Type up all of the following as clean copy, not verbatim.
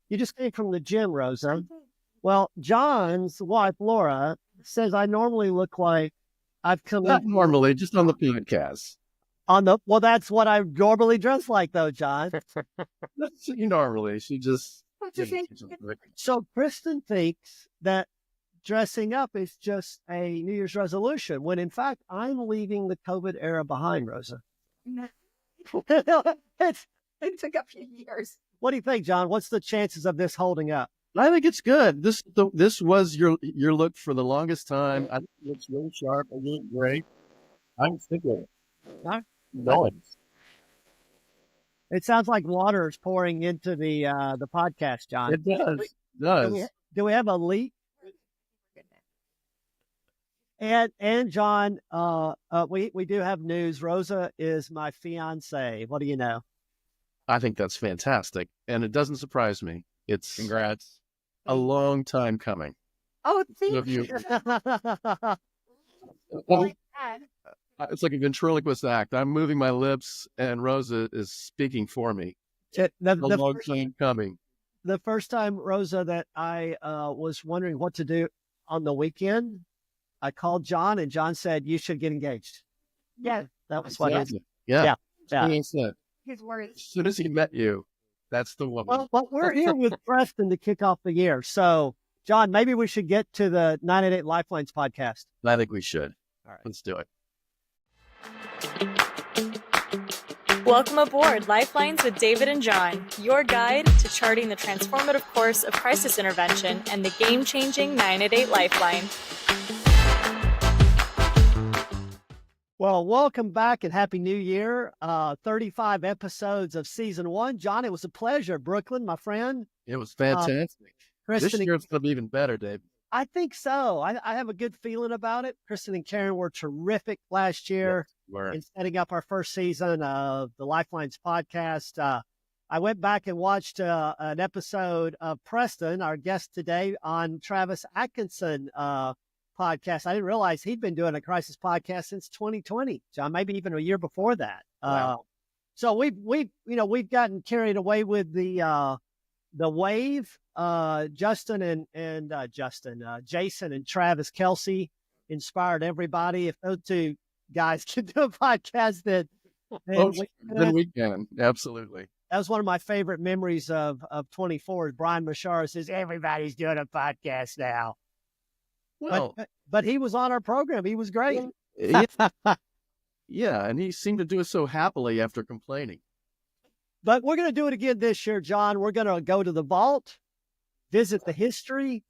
You just came from the gym, Rosa. Well, John's wife, Laura, says I normally look like I've come Not in normally, just on the podcast. well, that's what I normally dress like, though, John. That's normally. She just. So Kristen thinks that dressing up is just a New Year's resolution, when in fact, I'm leaving the COVID era behind, Rosa. It took a few years. What do you think, John? What's the chances of this holding up? I think it's good. This was your look for the longest time. I think it looks really sharp. It looks great. I'm thinking. No. It sounds like water is pouring into the podcast, John. It does. Do we have a leak? And John, we do have news. Rosa is my fiance. What do you know? I think that's fantastic, and it doesn't surprise me. It's Congrats. a long time coming. Oh, thank you. you. It's like a ventriloquist act. I'm moving my lips, and Rosa is speaking for me. A long time coming. The first time, Rosa, that I was wondering what to do on the weekend, I called John, and John said, you should get engaged. Yeah, that was what he said. Yeah. Yeah. His words. As soon as he met you, that's the woman. Well, we're here with Preston to kick off the year. So, John, maybe we should get to the 988 Lifelines podcast. I think we should. All right. Let's do it. Welcome aboard Lifelines with David and John, your guide to charting the transformative course of crisis intervention and the game-changing 988 Lifeline. Well, welcome back and Happy New Year. 35 episodes of season 1. John, it was a pleasure. Brooklyn, my friend. It was fantastic. This year it's going to be even better, Dave. I think so. I have a good feeling about it. Kristen and Karen were terrific last year in setting up our first season of the Lifelines podcast. I went back and watched an episode of Preston, our guest today, on Travis Atkinson podcast. I didn't realize he'd been doing a crisis podcast since 2020, John, maybe even a year before that. Wow. So we've gotten carried away with the wave. Jason and Travis Kelsey inspired everybody. If those two guys can do a podcast, then we can. Absolutely. That was one of my favorite memories of 24. Brian Mashara says, everybody's doing a podcast now. Well, but he was on our program. He was great. Yeah, and he seemed to do it so happily after complaining. But we're going to do it again this year, John. We're going to go to the vault, visit the history,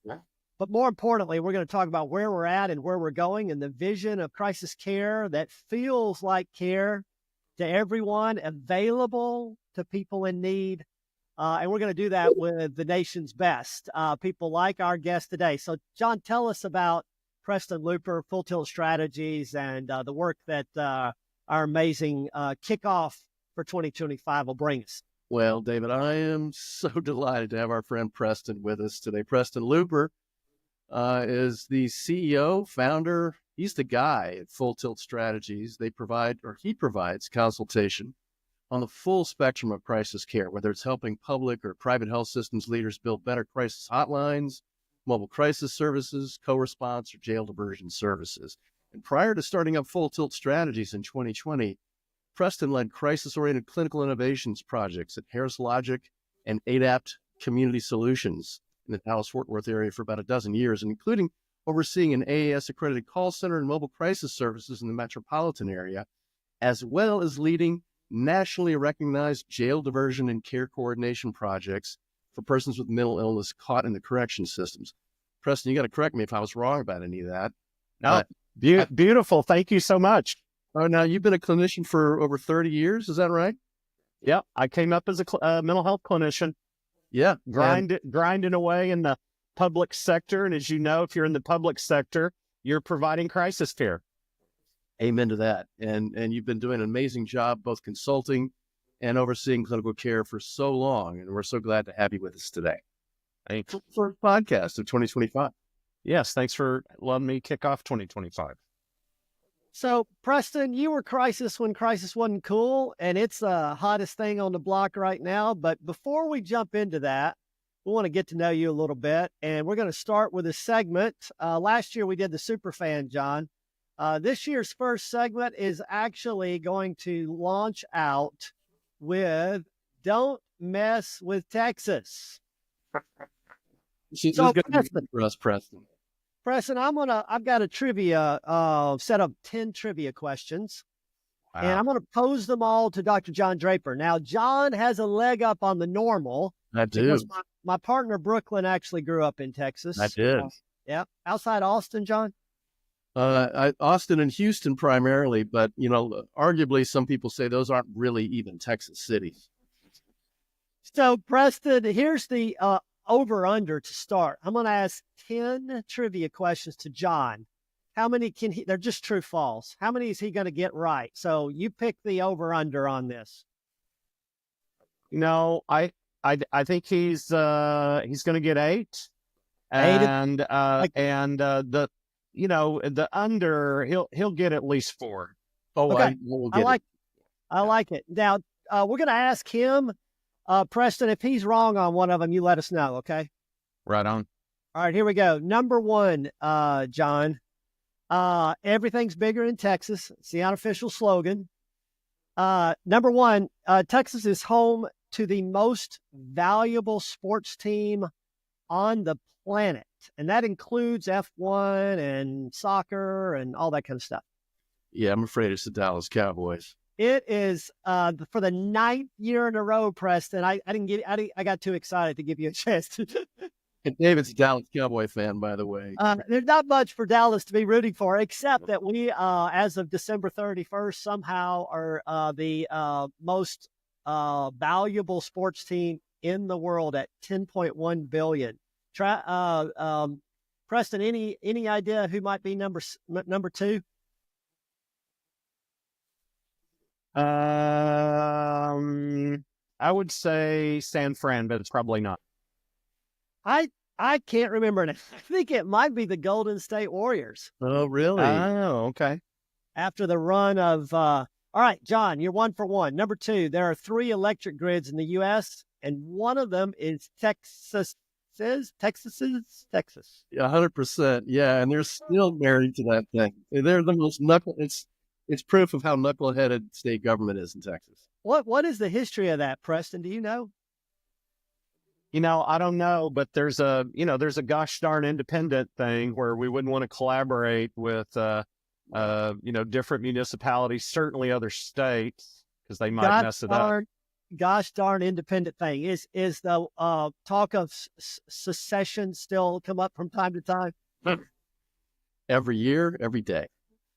but more importantly, we're going to talk about where we're at and where we're going and the vision of crisis care that feels like care to everyone, available to people in need. And we're going to do that with the nation's best, people like our guest today. So, John, tell us about Preston Looper, Full Tilt Strategies, and the work that our amazing kickoff for 2025 will bring us. Well, David, I am so delighted to have our friend Preston with us today. Preston Looper is the CEO, founder. He's the guy at Full Tilt Strategies. He provides consultation on the full spectrum of crisis care, whether it's helping public or private health systems leaders build better crisis hotlines, mobile crisis services, co-response, or jail diversion services. And prior to starting up Full Tilt Strategies in 2020, Preston led crisis-oriented clinical innovations projects at Harris Logic and ADAPT Community Solutions in the Dallas-Fort Worth area for about a dozen years, including overseeing an AAS-accredited call center and mobile crisis services in the metropolitan area, as well as leading nationally recognized jail diversion and care coordination projects for persons with mental illness caught in the correction systems. Preston, you got to correct me if I was wrong about any of that. No, beautiful. Thank you so much. Oh, now you've been a clinician for over 30 years. Is that right? Yeah. I came up as a mental health clinician. Yeah. Grinding away in the public sector. And as you know, if you're in the public sector, you're providing crisis care. Amen to that. And you've been doing an amazing job, both consulting and overseeing clinical care for so long. And we're so glad to have you with us today. Thanks. For a podcast of 2025. Yes. Thanks for letting me kick off 2025. So, Preston, you were crisis when crisis wasn't cool, and it's the hottest thing on the block right now. But before we jump into that, We want to get to know you a little bit, and we're going to start with a segment. Last year we did the Superfan, John. This year's first segment is actually going to launch out with Don't Mess with Texas. She's So, good for us, Preston. Preston, I've got a trivia set of 10 trivia questions. Wow. And I'm going to pose them all to Dr. John Draper. Now, John has a leg up on the normal. I do. Because my partner, Brooklyn, actually grew up in Texas. I did. Yeah. Outside Austin, John? Austin and Houston primarily, but, arguably some people say those aren't really even Texas cities. So, Preston, here's the over-under to start. I'm going to ask 10 trivia questions to John. How many they're just true false. How many is he going to get right? So you pick the over-under on this. No, I think he's going to get 8. And the under he'll get at least 4. Oh, okay. I like it. Now we're going to ask him, Preston, if he's wrong on one of them, you let us know. Okay. Right on. All right, here we go. Number 1, John. Everything's bigger in Texas. It's the unofficial slogan. Number 1, Texas is home to the most valuable sports team on the planet. And that includes F1 and soccer and all that kind of stuff. Yeah, I'm afraid it's the Dallas Cowboys. It is for the 9th year in a row, Preston. I got too excited to give you a chance to. And David's a Dallas Cowboy fan, by the way. There's not much for Dallas to be rooting for, except that we, as of December 31st, somehow are the most valuable sports team in the world at $10.1 billion. Preston, any idea who might be number 2? I would say San Fran, but it's probably not. I can't remember. I think it might be the Golden State Warriors. Oh, really? Oh, okay. After the run of, all right, John, you're 1 for 1. Number 2, there are 3 electric grids in the U.S., and one of them is Texas. Texas. Yeah, 100%. Yeah, and they're still married to that thing. They're the most It's proof of how knuckleheaded state government is in Texas. What is the history of that, Preston? Do you know? I don't know, but there's a gosh darn independent thing where we wouldn't want to collaborate with, different municipalities, certainly other states, because they might mess it up. Gosh darn independent thing. Is the talk of secession still come up from time to time? Every year, every day.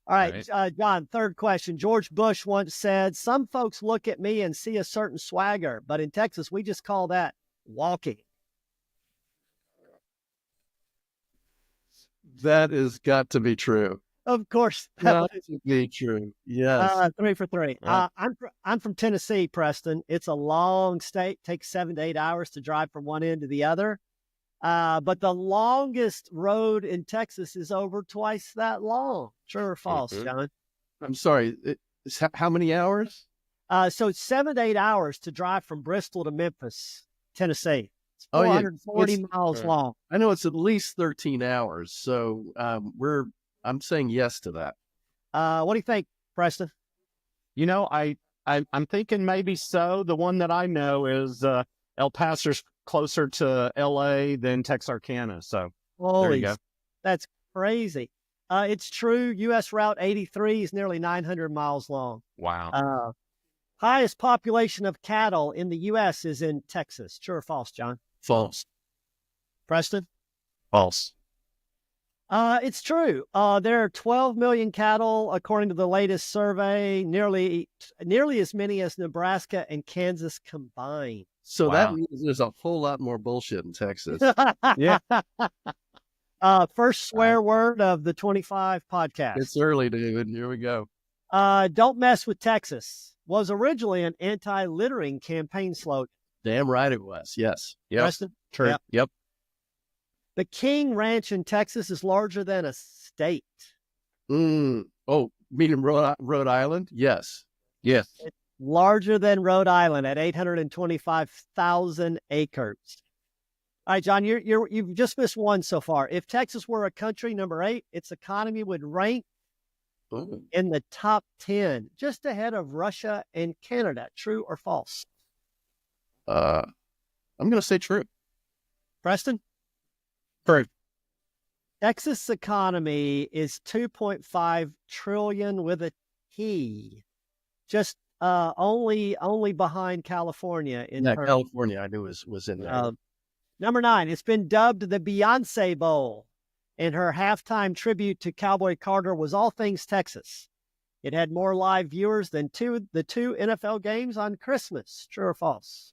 All right, John, third question. George Bush once said, some folks look at me and see a certain swagger, but in Texas, we just call that walking. That has got to be true. Of course. That would be true. Yes. 3 for 3. I'm from Tennessee, Preston. It's a long state. Takes 7 to 8 hours to drive from one end to the other. But the longest road in Texas is over twice that long. True or false, John? I'm sorry. How many hours? So it's 7 to 8 hours to drive from Bristol to Memphis, Tennessee. It's 440 miles long. I know it's at least 13 hours. So I'm saying yes to that. What do you think, Preston? I'm thinking maybe so. The one that I know is El Paso's closer to LA than Texarkana. So there you go. That's crazy. It's true. U.S. Route 83 is nearly 900 miles long. Wow. Highest population of cattle in the U.S. is in Texas. True or false, John? False. Preston? False. It's true. There are 12 million cattle, according to the latest survey, nearly as many as Nebraska and Kansas combined. So that means there's a whole lot more bullshit in Texas. Yeah. First swear word of the 25 podcast. It's early, David. Here we go. Don't mess with Texas was originally an anti-littering campaign slogan. Damn right it was. Yes. Yep. Preston? True. Yep. The King Ranch in Texas is larger than a state. Oh, meaning Rhode Island? Yes. Yes. It's larger than Rhode Island at 825,000 acres. All right, John, you've just missed one so far. If Texas were a country, number 8, its economy would rank in the top 10, just ahead of Russia and Canada. True or false? I'm going to say true. Preston? True. Texas economy is 2.5 trillion with a T. Just only behind California. California I knew was in there. Number 9, it's been dubbed the Beyonce Bowl, and her halftime tribute to Cowboy Carter was all things Texas. It had more live viewers than the two NFL games on Christmas. True or false?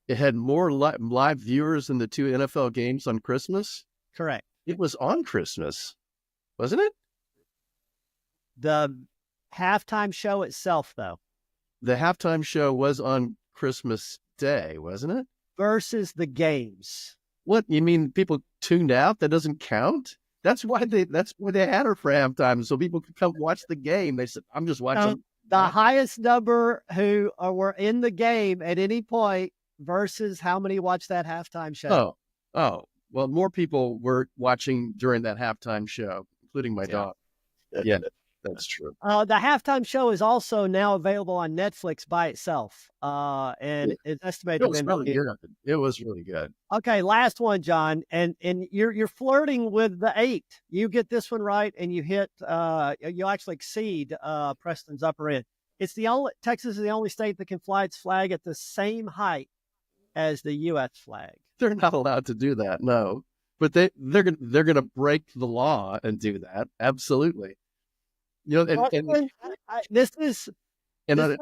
It had more live viewers than the 2 NFL games on Christmas? Correct. It was on Christmas, wasn't it? The halftime show itself, though. The halftime show was on Christmas Day, wasn't it? Versus the games. What, you mean people tuned out? That doesn't count? That's why they had her for halftime, so people could come watch the game. They said, I'm just watching. The highest number who were in the game at any point versus how many watched that halftime show. Oh, well, more people were watching during that halftime show, including my dog. Yeah, that's true. The halftime show is also now available on Netflix by itself. And it's estimated It was really good. It was really good. Okay, last one, John. And you're flirting with the 8. You get this one right, and you hit you'll actually exceed Preston's upper end. Texas is the only state that can fly its flag at the same height as the U.S. flag. They're not allowed to do that, no. But they're gonna break the law and do that. Absolutely. You know, in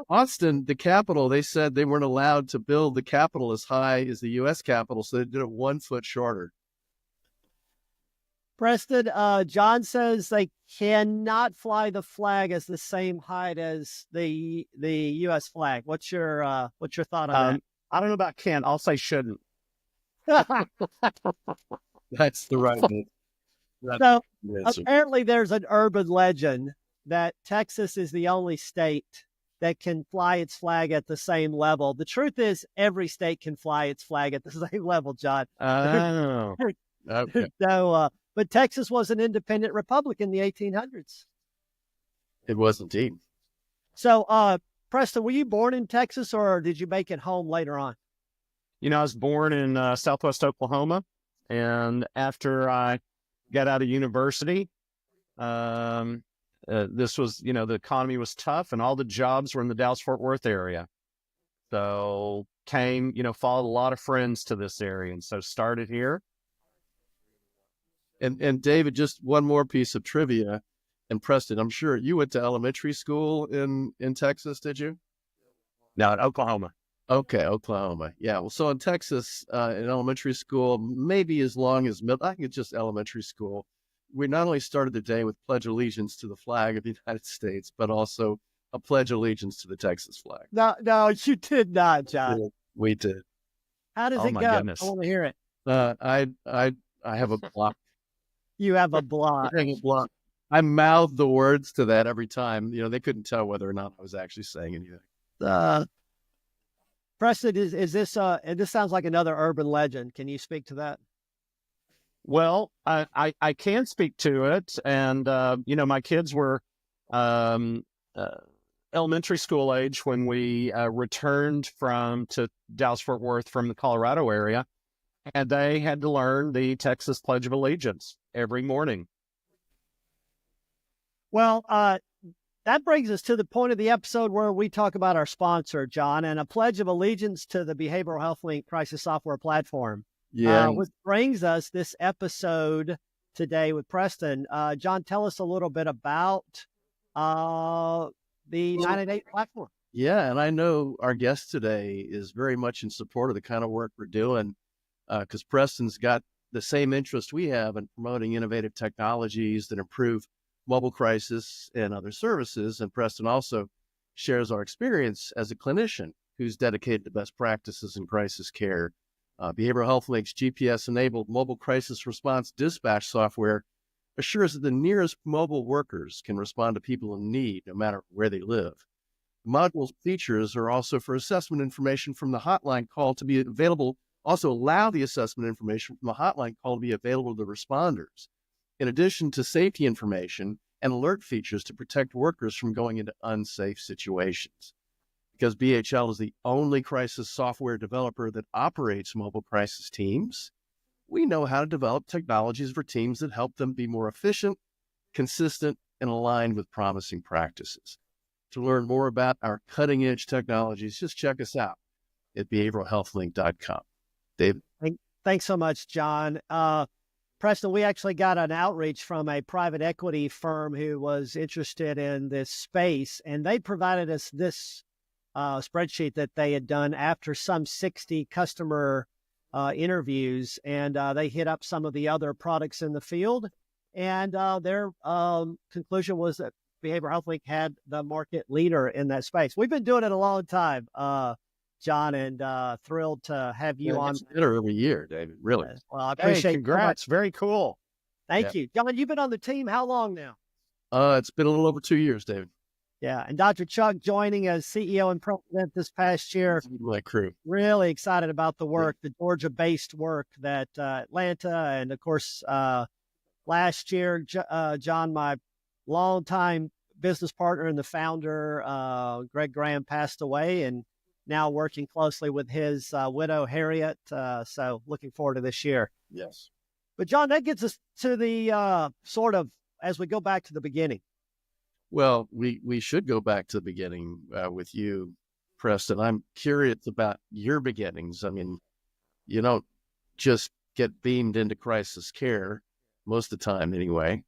Austin, the Capitol, they said they weren't allowed to build the Capitol as high as the U.S. Capitol, so they did it 1 foot shorter. Preston, John says they cannot fly the flag as the same height as the U.S. flag. What's your thought on that? I don't know about can. I'll say shouldn't. That's the right one. So apparently there's an urban legend that Texas is the only state that can fly its flag at the same level. The truth is every state can fly its flag at the same level, John. Oh. Okay. So, but Texas was an independent republic in the 1800s. It was indeed. So, Preston, were you born in Texas or did you make it home later on? You know, I was born in Southwest Oklahoma, and after I got out of university, this was, the economy was tough, and all the jobs were in the Dallas-Fort Worth area. So followed a lot of friends to this area, and so started here. And David, just one more piece of trivia. And Preston, I'm sure you went to elementary school in Texas, did you? No, in Oklahoma. Okay, Oklahoma. Yeah. Well, so in Texas, in elementary school, maybe as long as middle, I think it's just elementary school. We not only started the day with Pledge Allegiance to the flag of the United States, but also a Pledge Allegiance to the Texas flag. No, you did not, John. We did. How does it go? Goodness. I want to hear it. I have a block. You have a block. I have a block. I mouthed the words to that every time. They couldn't tell whether or not I was actually saying anything. Preston, is this this sounds like another urban legend. Can you speak to that? Well, I can speak to it. And, my kids were elementary school age when we returned to Dallas-Fort Worth from the Colorado area. And they had to learn the Texas Pledge of Allegiance every morning. Well, that brings us to the point of the episode where we talk about our sponsor, John, and a pledge of allegiance to the Behavioral Health Link crisis software platform. Yeah. Which brings us this episode today with Preston. John, tell us a little bit about the 988 platform. Yeah, and I know our guest today is very much in support of the kind of work we're doing because Preston's got the same interest we have in promoting innovative technologies that improve mobile crisis and other services. And Preston also shares our experience as a clinician who's dedicated to best practices in crisis care. Behavioral Health Link's GPS-enabled mobile crisis response dispatch software assures that the nearest mobile workers can respond to people in need, no matter where they live. The module's features are also for assessment information from the hotline call to be available Also allow the assessment information from the hotline call to be available to the responders, in addition to safety information and alert features to protect workers from going into unsafe situations. Because BHL is the only crisis software developer that operates mobile crisis teams, we know how to develop technologies for teams that help them be more efficient, consistent, and aligned with promising practices. To learn more about our cutting-edge technologies, just check us out at behavioralhealthlink.com. David? Thanks so much, John. Preston, we actually got an outreach from a private equity firm who was interested in this space, and they provided us this spreadsheet that they had done after some 60 customer interviews, and they hit up some of the other products in the field, and their conclusion was that Behavioral Health Link had the market leader in that space. We've been doing it a long time, John, and thrilled to have you on. Better every year, David, really. Well, I appreciate congrats. Very cool. Thank you. John, you've been on the team how long now? It's been a little over 2 years, David. Yeah, and Dr. Chuck joining as CEO and president this past year. My crew. Really excited about the work, the Georgia-based work that Atlanta, and of course, last year, John, my longtime business partner and the founder, Greg Graham, passed away, and now working closely with his widow, Harriet. So looking forward to this year. Yes. But John, that gets us to the sort of, as we go back to the beginning. Well, we should go back to the beginning with you, Preston. I'm curious about your beginnings. I mean, you don't just get beamed into crisis care, most of the time anyway.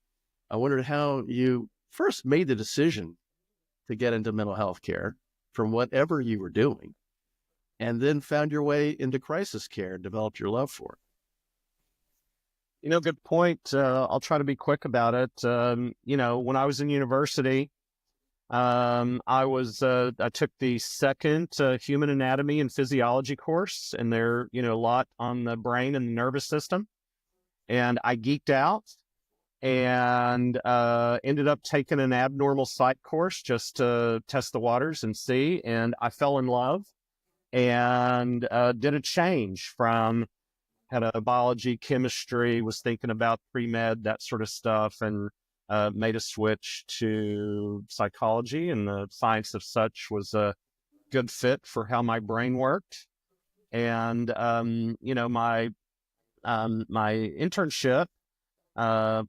I wondered how you first made the decision to get into mental health care from whatever you were doing, and then found your way into crisis care and developed your love for it. Good point. I'll try to be quick about it. When I was in university, I took the second human anatomy and physiology course, and there, a lot on the brain and the nervous system. And I geeked out and ended up taking an abnormal psych course just to test the waters and see. And I fell in love and did a change from had a biology, chemistry, was thinking about pre-med, that sort of stuff, and made a switch to psychology, and the science of such was a good fit for how my brain worked. And, my internship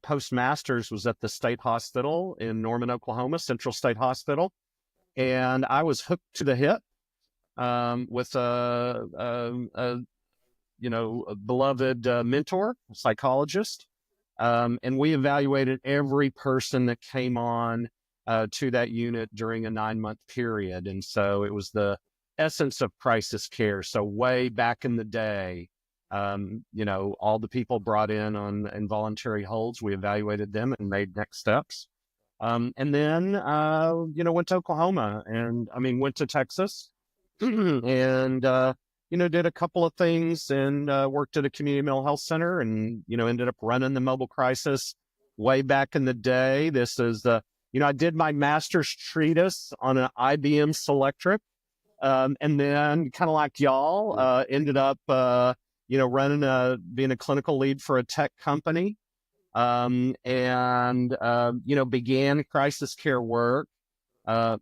post-master's was at the state hospital in Norman, Oklahoma, Central State Hospital. And I was hooked to the hip with a beloved mentor, a psychologist. And we evaluated every person that came on to that unit during a 9-month period. And so it was the essence of crisis care. So way back in the day, all the people brought in on involuntary holds, we evaluated them and made next steps. And then, went to Oklahoma and went to Texas and, did a couple of things and worked at a community mental health center and, ended up running the mobile crisis way back in the day. This is I did my master's treatise on an IBM Selectric, and then kind of like y'all, ended up, being a clinical lead for a tech company, and began crisis care work,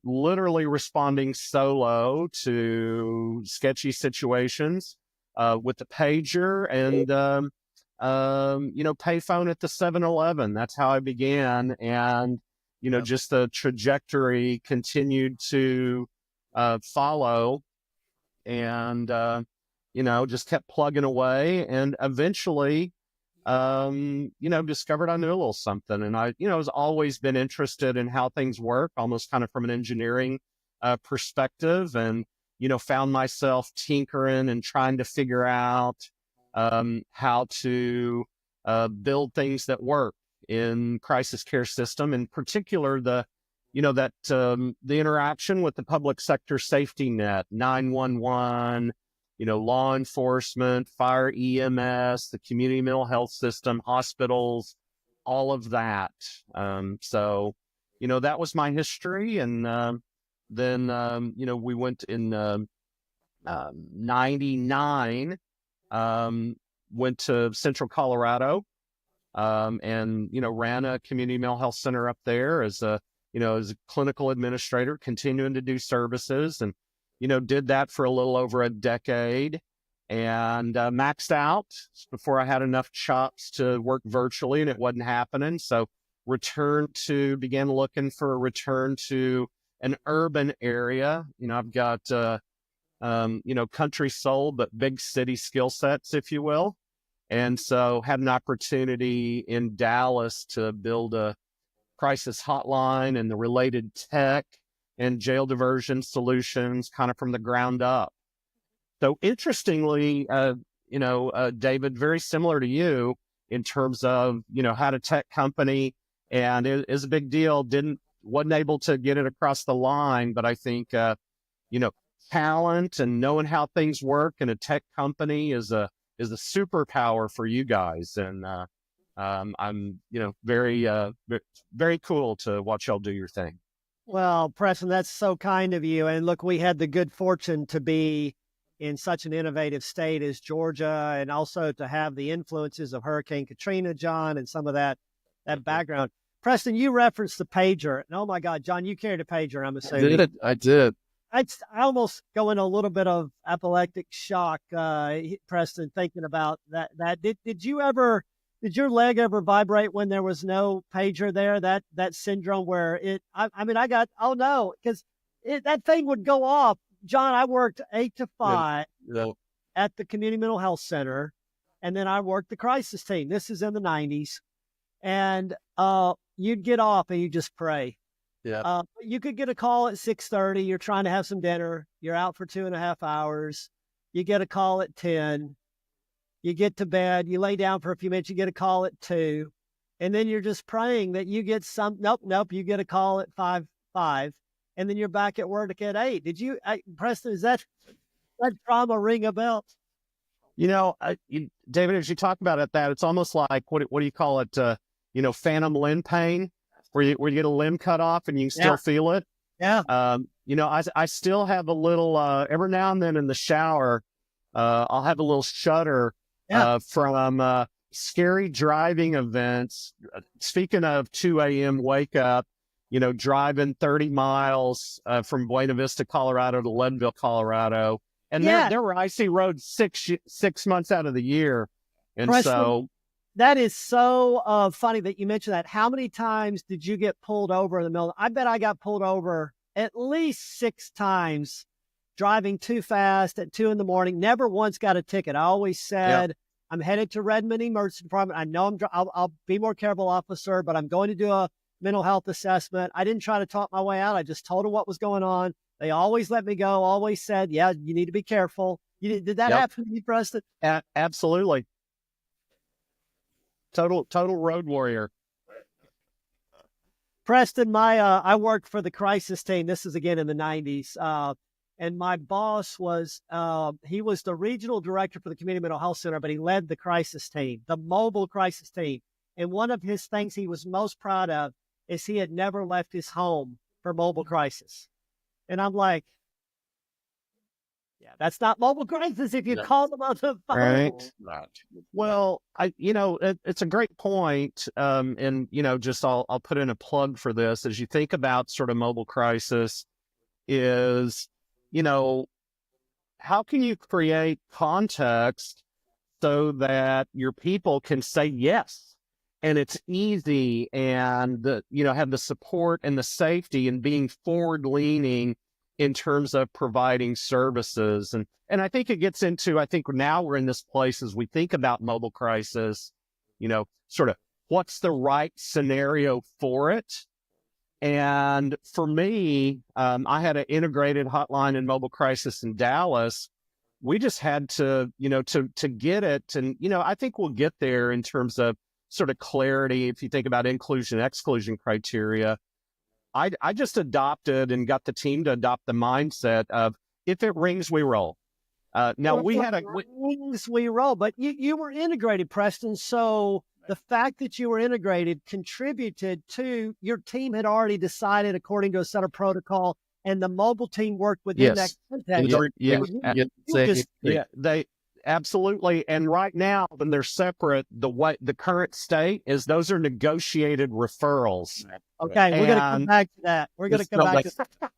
literally responding solo to sketchy situations with the pager and, payphone at the 7-Eleven. That's how I began. And, just the trajectory continued to follow and, just kept plugging away and eventually, discovered I knew a little something. And I, has always been interested in how things work, almost kind of from an engineering perspective, and, found myself tinkering and trying to figure out how to build things that work in crisis care system, in particular, the interaction with the public sector safety net, 911, law enforcement, fire, EMS, the community mental health system, hospitals, all of that. So, that was my history. And then, we went in 99. went to Central Colorado, and, ran a community mental health center up there as a clinical administrator, continuing to do services, and, did that for a little over a decade, and maxed out before I had enough chops to work virtually, and it wasn't happening. So began looking for a return to an urban area. I've got, country soul, but big city skill sets, if you will. And so had an opportunity in Dallas to build a crisis hotline and the related tech and jail diversion solutions kind of from the ground up. So interestingly, David, very similar to you in terms of, had a tech company, and it is a big deal. Wasn't able to get it across the line, but I think, talent and knowing how things work in a tech company is a superpower for you guys. And I'm, very, very cool to watch y'all do your thing. Well, Preston, that's so kind of you. And look, we had the good fortune to be in such an innovative state as Georgia, and also to have the influences of Hurricane Katrina, John, and some of that background. Preston, you referenced the pager. And oh my God, John, you carried a pager, I'm assuming. I did. I almost go in a little bit of apoplectic shock, Preston, thinking about that. Did your leg ever vibrate when there was no pager there? That syndrome where because that thing would go off. John, I worked 8 to 5 at the Community Mental Health Center, and then I worked the crisis team. This is in the 90s. And you'd get off and you just pray. Yeah. You could get a call at 6:30. You're trying to have some dinner. You're out for 2.5 hours. You get a call at 10. You get to bed. You lay down for a few minutes. You get a call at 2. And then you're just praying that you get Nope. You get a call at 5. And then you're back at work at 8. Preston, is that trauma ring a bell? David, as you talk about it, it's almost like, what do you call it? Phantom limb pain, where you get a limb cut off and you still feel it. Yeah. I still have a little, every now and then in the shower, I'll have a little shudder from scary driving events. Speaking of 2 a.m. wake up, driving 30 miles from Buena Vista, Colorado to Leadville, Colorado. And there were icy roads 6 months out of the year. And Preston, that is so funny that you mentioned that. How many times did you get pulled over in the middle? I bet I got pulled over at least 6 times driving too fast at 2 a.m. Never once got a ticket. I always said, I'm headed to Redmond Emergency Department. I know I'll be more careful, officer, but I'm going to do a mental health assessment. I didn't try to talk my way out. I just told them what was going on. They always let me go, always said, you need to be careful. Did that happen to you, Preston? Absolutely. Total road warrior. Preston, I worked for the crisis team. This is again in the 90s. And my boss was, he was the regional director for the Community Mental Health Center, but he led the crisis team, the mobile crisis team. And one of his things he was most proud of is he had never left his home for mobile crisis. And I'm like, that's not mobile crisis if you call them on the phone. Right. Well, it's a great point. And, I'll put in a plug for this. As you think about sort of mobile crisis is, how can you create context so that your people can say yes? And it's easy and, have the support and the safety and being forward leaning in terms of providing services. And I think it gets into, now we're in this place as we think about mobile crisis, sort of what's the right scenario for it. And for me, I had an integrated hotline and mobile crisis in Dallas. We just had to, to get it. And, I think we'll get there in terms of sort of clarity. If you think about inclusion, exclusion criteria, I just adopted and got the team to adopt the mindset of, if it rings, we roll. We roll, but you were integrated, Preston. So the fact that you were integrated contributed to your team had already decided according to a set of protocol, and the mobile team worked within that context. Absolutely. And right now, when they're separate, the current state is those are negotiated referrals. Okay, we're going to come back to that. We're going to come back to that.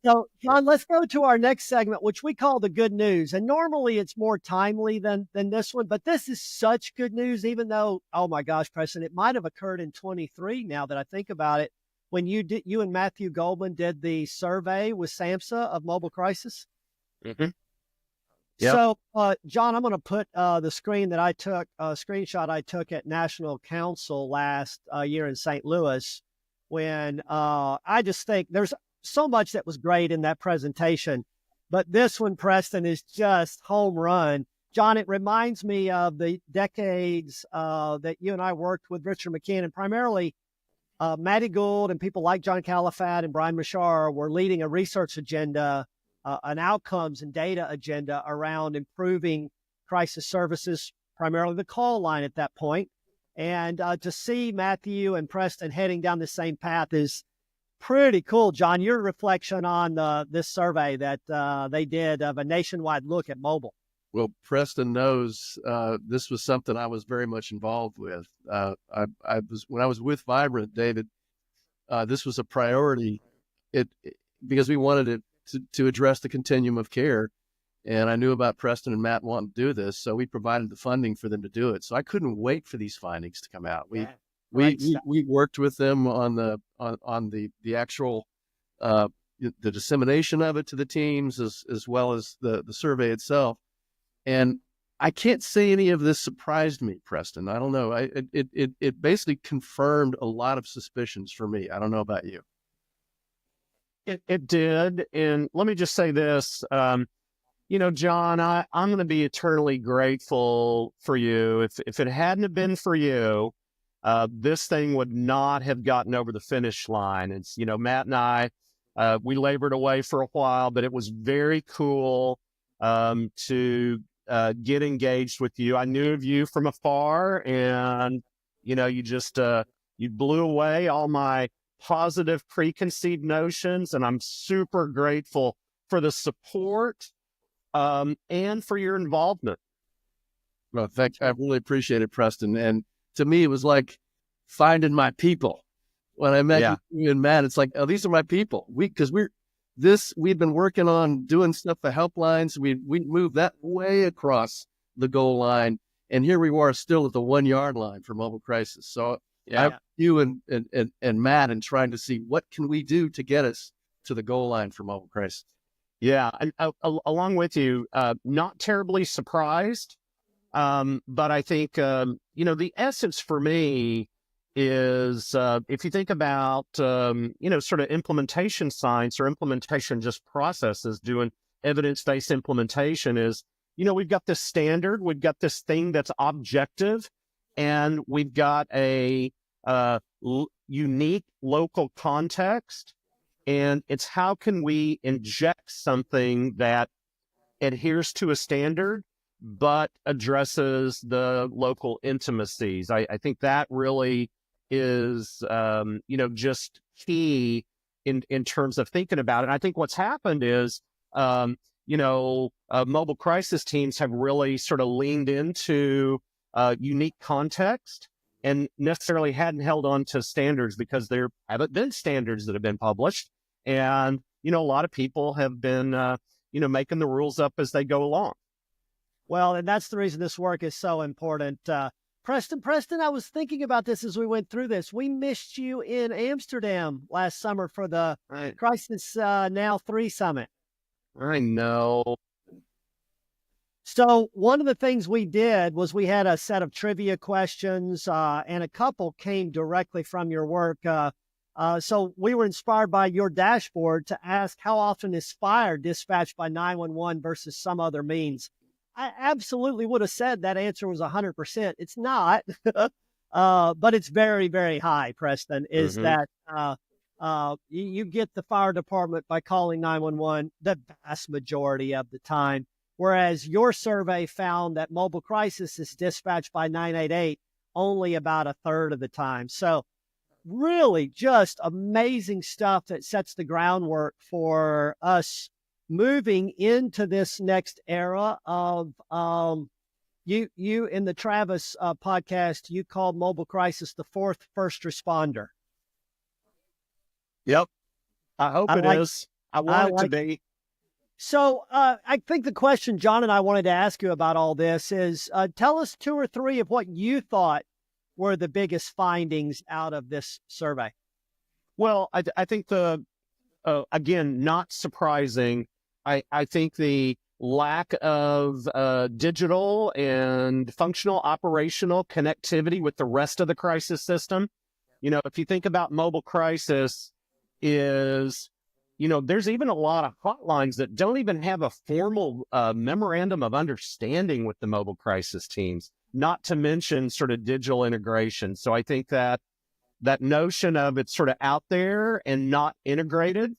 So, John, let's go to our next segment, which we call the good news. And normally it's more timely than this one, but this is such good news, even though, oh my gosh, Preston, it might have occurred in 23 now that I think about it, when you and Matthew Goldman did the survey with SAMHSA of mobile crisis. Mm-hmm. Yep. So, John, I'm going to put the screenshot I took at National Council last year in St. Louis, when I just think there's so much that was great in that presentation, but this one, Preston, is just home run. John, it reminds me of the decades that you and I worked with Richard McKeon, and primarily Matty Gould and people like John Califat and Brian Mashar were leading a research agenda, an outcomes and data agenda around improving crisis services, primarily the call line at that point. And to see Matthew and Preston heading down the same path is pretty cool. John, your reflection on this survey that they did of a nationwide look at mobile. Well, Preston knows this was something I was very much involved with. When I was with Vibrant, David, this was a priority because we wanted it to address the continuum of care. And I knew about Preston and Matt wanting to do this, so we provided the funding for them to do it. So I couldn't wait for these findings to come out. We worked with them on the actual the dissemination of it to the teams as well as the survey itself. And I can't say any of this surprised me, Preston. I don't know. It basically confirmed a lot of suspicions for me. I don't know about you. It did. And let me just say this, John, I'm going to be eternally grateful for you. If it hadn't have been for you, this thing would not have gotten over the finish line. It's, Matt and I, we labored away for a while, but it was very cool to get engaged with you. I knew of you from afar, and, you just, you blew away all my positive preconceived notions, and I'm super grateful for the support and for your involvement. Well, I really appreciate it, Preston. And to me, it was like finding my people. When I met you and Matt, it's like, oh, these are my people. We've been working on doing stuff for helplines. We moved that way across the goal line, and here we are still at the 1 yard line for mobile crisis. So you and Matt, and trying to see what can we do to get us to the goal line for mobile crisis. Yeah, and along with you, not terribly surprised, but I think the essence for me is if you think about sort of implementation science or implementation just processes, doing evidence-based implementation is, we've got this standard, we've got this thing that's objective, and we've got a unique local context, and it's how can we inject something that adheres to a standard but addresses the local intimacies. I think that really is just key in terms of thinking about it. And I think what's happened is mobile crisis teams have really sort of leaned into unique context and necessarily hadn't held on to standards because there haven't been standards that have been published. And, a lot of people have been, making the rules up as they go along. Well, and that's the reason this work is so important. Preston, I was thinking about this as we went through this. We missed you in Amsterdam last summer for the Crisis Now 3 Summit. I know. So one of the things we did was we had a set of trivia questions, and a couple came directly from your work. So we were inspired by your dashboard to ask, how often is fire dispatched by 911 versus some other means? I absolutely would have said that answer was 100%. It's not, but it's very, very high, Preston, is that you get the fire department by calling 911 the vast majority of the time. Whereas your survey found that mobile crisis is dispatched by 988 only about a third of the time. So really just amazing stuff that sets the groundwork for us moving into this next era of you in the Travis podcast, you called mobile crisis the fourth first responder. Yep. I hope it is. I want it to be. So I think the question John and I wanted to ask you about all this is tell us 2 or 3 of what you thought were the biggest findings out of this survey. Well, I think again, not surprising. I think the lack of digital and functional operational connectivity with the rest of the crisis system. If you think about mobile crisis is, there's even a lot of hotlines that don't even have a formal memorandum of understanding with the mobile crisis teams, not to mention sort of digital integration. So I think that notion of it's sort of out there and not integrated.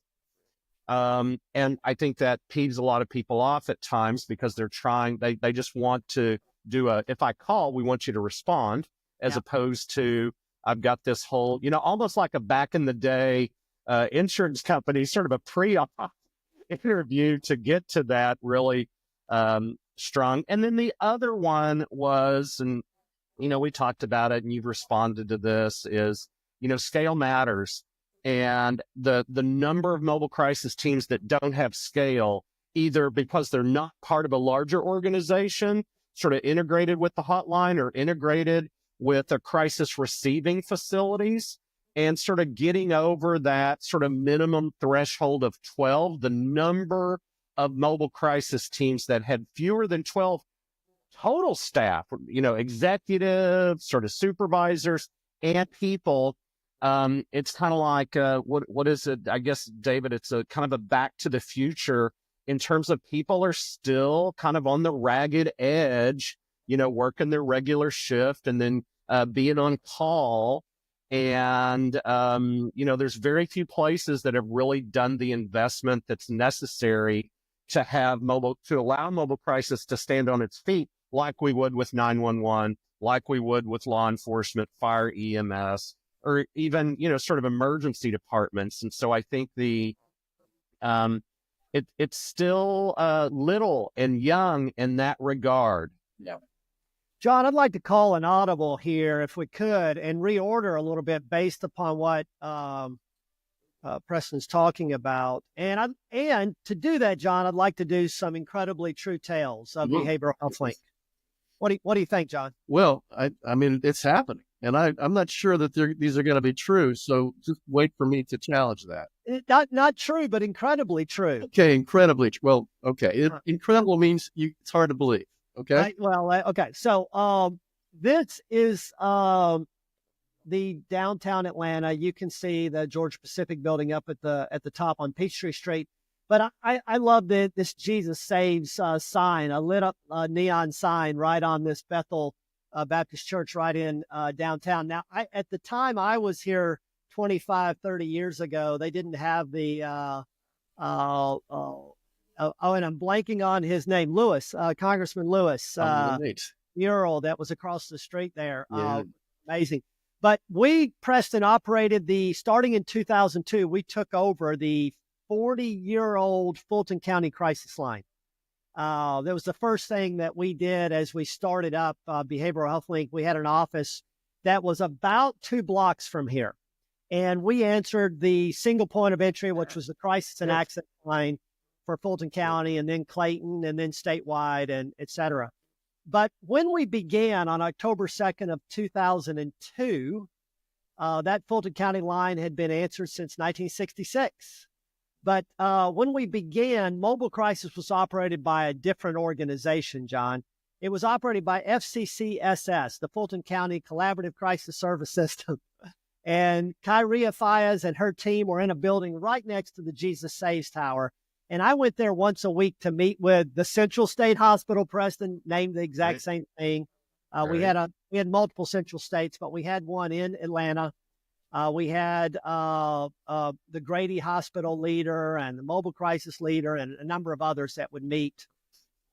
And I think that peeves a lot of people off at times because they're they just want to do if I call, we want you to respond, as opposed to, I've got this whole, almost like a back in the day insurance company, sort of a pre-op interview to get to that really strong. And then the other one was, and, we talked about it and you've responded to this, is, scale matters. And the number of mobile crisis teams that don't have scale, either because they're not part of a larger organization, sort of integrated with the hotline or integrated with a crisis receiving facilities, and sort of getting over that sort of minimum threshold of 12, the number of mobile crisis teams that had fewer than 12 total staff, executives, sort of supervisors and people. It's kind of like, what is it? I guess, David, it's a kind of a back to the future in terms of people are still kind of on the ragged edge, working their regular shift and then being on call. And, there's very few places that have really done the investment that's necessary to allow mobile crisis to stand on its feet, like we would with 911, like we would with law enforcement, fire, EMS, or even, sort of emergency departments. And so I think it's still little and young in that regard. Yeah. John, I'd like to call an audible here, if we could, and reorder a little bit based upon what Preston's talking about. And to do that, John, I'd like to do some incredibly true tales of behavioral health link. What do you think, John? Well, I mean, it's happening. And I'm not sure that these are going to be true. So just wait for me to challenge that. Not true, but incredibly true. Okay, incredibly. Well, okay. Incredible means it's hard to believe. Okay. Okay. So this is the downtown Atlanta. You can see the Georgia Pacific building up at the top on Peachtree Street. But I love this Jesus Saves sign, a lit up neon sign right on this Bethel Baptist Church right in downtown. Now, at the time I was here 25, 30 years ago, they didn't have the, and I'm blanking on his name, Lewis, Congressman Lewis, mural that was across the street there. Yeah. Amazing. But Preston, operated starting in 2002, we took over the 40-year-old Fulton County Crisis Line. That was the first thing that we did as we started up Behavioral Health Link. We had an office that was about 2 blocks from here. And we answered the single point of entry, which was the crisis and accident line for Fulton County, and then Clayton, and then statewide, and et cetera. But when we began on October 2nd of 2002, that Fulton County line had been answered since 1966. But when we began, mobile crisis was operated by a different organization, John. It was operated by FCCSS, the Fulton County Collaborative Crisis Service System. And Kyria Fayez and her team were in a building right next to the Jesus Saves Tower. And I went there once a week to meet with the Central State Hospital, Preston, named the exact same thing. We had multiple Central States, but we had one in Atlanta. We had the Grady Hospital leader and the mobile crisis leader and a number of others that would meet.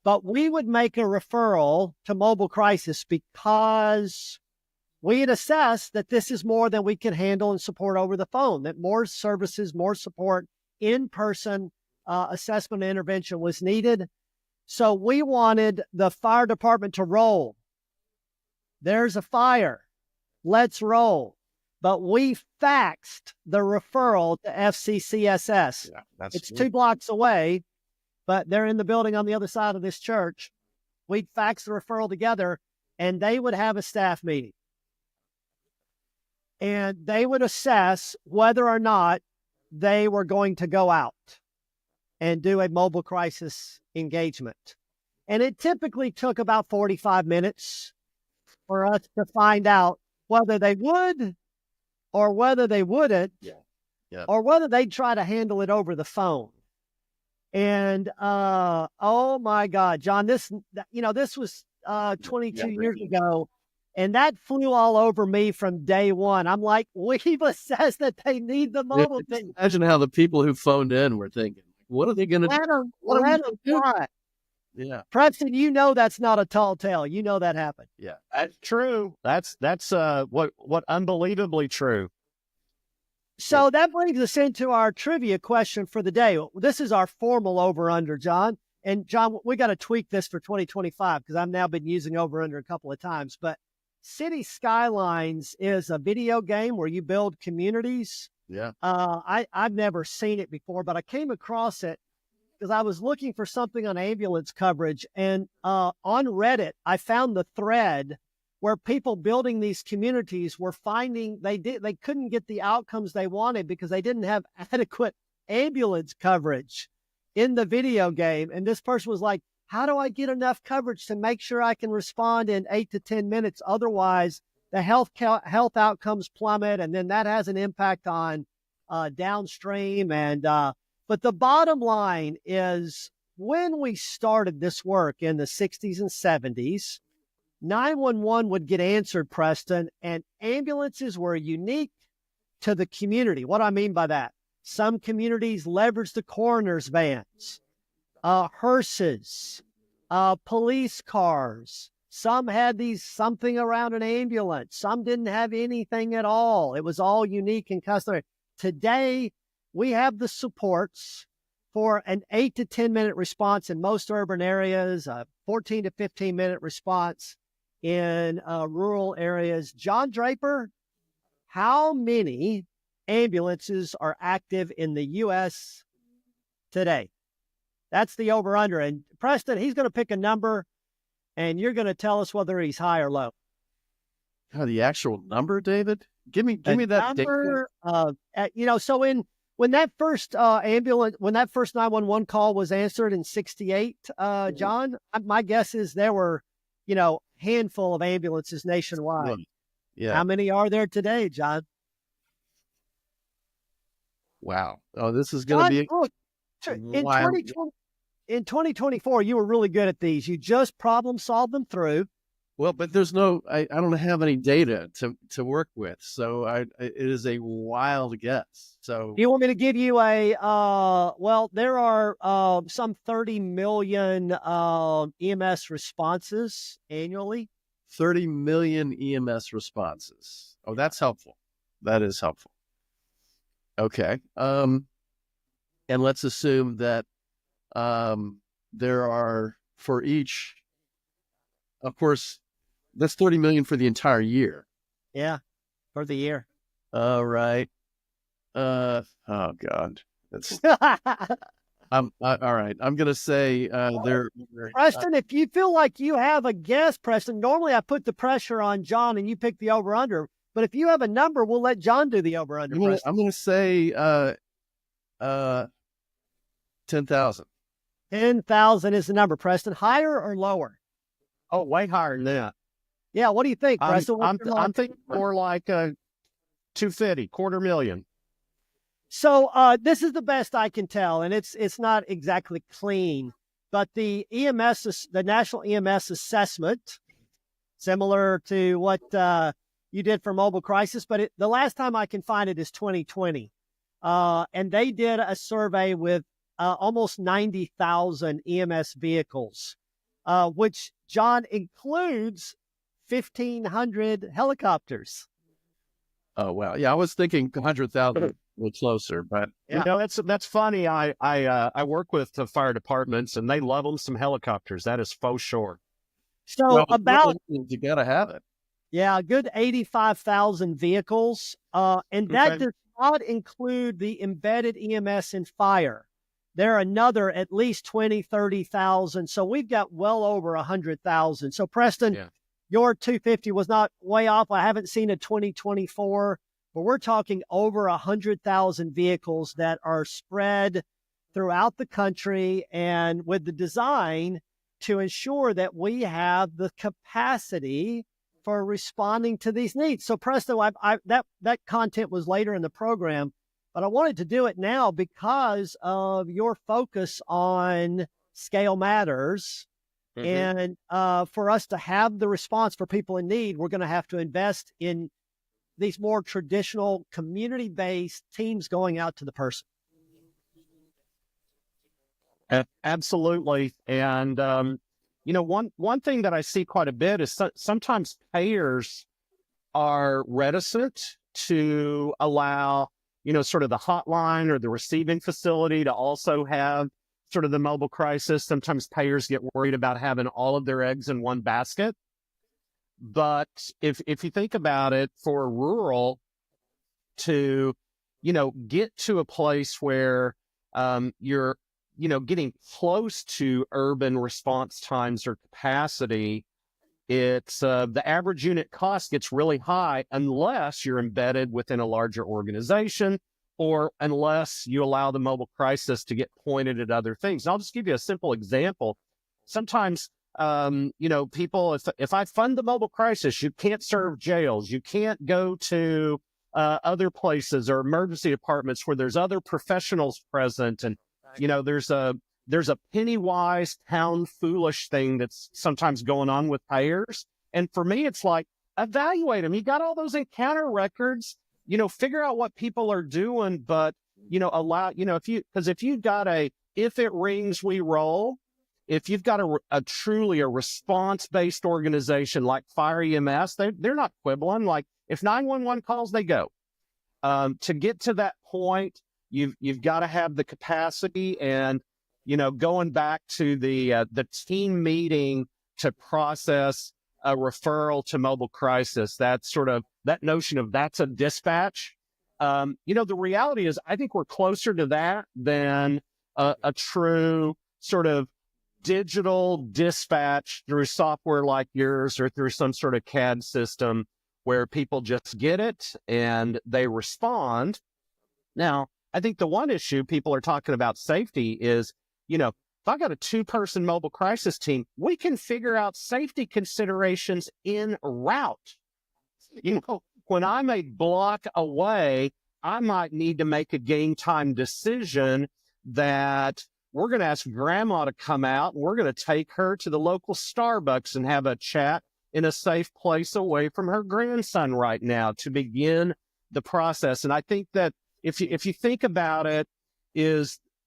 But we would make a referral to mobile crisis because we had assessed that this is more than we can handle and support over the phone, that more services, more support in person assessment and intervention was needed. So we wanted the fire department to roll. There's a fire. Let's roll. But we faxed the referral to FCCSS. Yeah, It's 2 blocks away, but they're in the building on the other side of this church. We'd fax the referral together, and they would have a staff meeting. And they would assess whether or not they were going to go out and do a mobile crisis engagement. And it typically took about 45 minutes for us to find out whether they would or whether they wouldn't, or whether they'd try to handle it over the phone. And, oh my God, John, this was 22 years ago, and that flew all over me from day one. I'm like, we've assessed that they need the mobile thing. Imagine how the people who phoned in were thinking, what are they going to do? Let them fly. Yeah. Preston, you know that's not a tall tale. You know that happened. Yeah. That's true. That's what unbelievably true. So that brings us into our trivia question for the day. This is our formal over-under, John. And John, we got to tweak this for 2025 because I've now been using over-under a couple of times. But City Skylines is a video game where you build communities. Yeah. I've never seen it before, but I came across it because I was looking for something on ambulance coverage. And on Reddit, I found the thread where people building these communities were finding they couldn't get the outcomes they wanted because they didn't have adequate ambulance coverage in the video game. And this person was like, how do I get enough coverage to make sure I can respond in 8 to 10 minutes? Otherwise, the health outcomes plummet, and then that has an impact on downstream. And but the bottom line is, when we started this work in the 60s and 70s, 911 would get answered, Preston, and ambulances were unique to the community. What do I mean by that? Some communities leveraged the coroner's vans, hearses, police cars. Some had something around an ambulance. Some didn't have anything at all. It was all unique and customary. Today, we have the supports for an 8 to 10 minute response in most urban areas, a 14 to 15 minute response in rural areas. John Draper, how many ambulances are active in the U.S. today? That's the over-under. And Preston, he's going to pick a number, and you're going to tell us whether he's high or low. Oh, the actual number, David? Give me that number. So when that first 911 call was answered in 68, John, my guess is there were, handful of ambulances nationwide. Yeah. How many are there today, John? Wow. Oh, this is going to be look, in 2024, you were really good at these. You just problem solved them through. Well, but there's I don't have any data to work with. So it is a wild guess. So you want me to give you there are some 30 million EMS responses annually. 30 million EMS responses. Oh, that's helpful. That is helpful. Okay. And let's assume that there are, for each, of course, that's 30 million for the entire year. Yeah, for the year. All right. Oh God, that's. All right. I'm gonna say there. Preston, if you feel like you have a guess, Preston, normally I put the pressure on John and you pick the over under. But if you have a number, we'll let John do the over under. I'm gonna say 10,000. 10,000 is the number, Preston. Higher or lower? Oh, way higher than that. Yeah, what do you think, Preston? I'm thinking more like 250, 250,000. So this is the best I can tell, and it's not exactly clean, but the National EMS Assessment, similar to what you did for mobile crisis, but the last time I can find it is 2020, and they did a survey with almost 90,000 EMS vehicles, which, John, includes 1,500 helicopters. Oh, wow. Yeah, I was thinking 100,000 little closer, but Yeah. That's funny. I work with the fire departments, and they love them some helicopters. That is faux sure. So about you got to have it. a good 85,000 vehicles, and that Okay. does not include the embedded EMS and fire. There are another at least 20, 30,000. So we've got well over 100,000. So Preston, Yeah. your 250 was not way off. I haven't seen a 2024, but we're talking over 100,000 vehicles that are spread throughout the country, and with the design to ensure that we have the capacity for responding to these needs. So Preston, that content was later in the program, but I wanted to do it now because of your focus on scale matters. Mhm. And for us to have the response for people in need, we're going to have to invest in these more traditional community-based teams going out to the person. Absolutely. And, one thing that I see quite a bit is sometimes payers are reticent to allow, sort of the hotline or the receiving facility to also have sort of the mobile crisis. Sometimes payers get worried about having all of their eggs in one basket. But if you think about it, for rural to, get to a place where you're, getting close to urban response times or capacity, it's the average unit cost gets really high unless you're embedded within a larger organization or unless you allow the mobile crisis to get pointed at other things. And I'll just give you a simple example. Sometimes, people, if I fund the mobile crisis, you can't serve jails. You can't go to other places or emergency departments where there's other professionals present. And, there's a penny wise, pound foolish thing that's sometimes going on with payers. And for me, it's like, evaluate them. You got all those encounter records, figure out what people are doing, but, allow, if you've got if it rings, we roll. If you've got a truly a response-based organization like Fire EMS, they're not quibbling. Like if 911 calls, they go. To get to that point, you've got to have the capacity. And going back to the team meeting to process a referral to mobile crisis, that's sort of that notion of that's a dispatch. The reality is, I think we're closer to that than a true sort of digital dispatch through software like yours or through some sort of CAD system where people just get it and they respond. Now, I think the one issue people are talking about safety is, if I got a 2-person mobile crisis team, we can figure out safety considerations en route. When I'm a block away, I might need to make a game time decision that we're going to ask grandma to come out and we're going to take her to the local Starbucks and have a chat in a safe place away from her grandson right now to begin the process. And I think that if you think about it,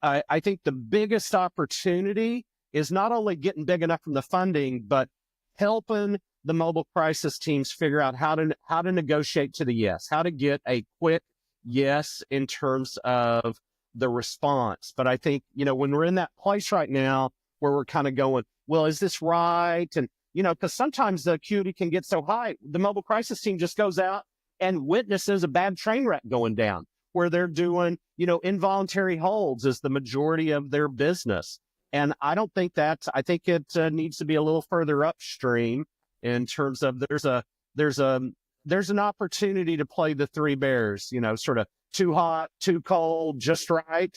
I think the biggest opportunity is not only getting big enough from the funding, but helping the mobile crisis teams figure out how to negotiate to the yes, how to get a quick yes in terms of the response. But I think, when we're in that place right now where we're kind of going, well, is this right? And, because sometimes the acuity can get so high, the mobile crisis team just goes out and witnesses a bad train wreck going down where they're doing, involuntary holds as the majority of their business. And I don't think I think it needs to be a little further upstream in terms of there's an opportunity to play the three bears, sort of too hot, too cold, just right.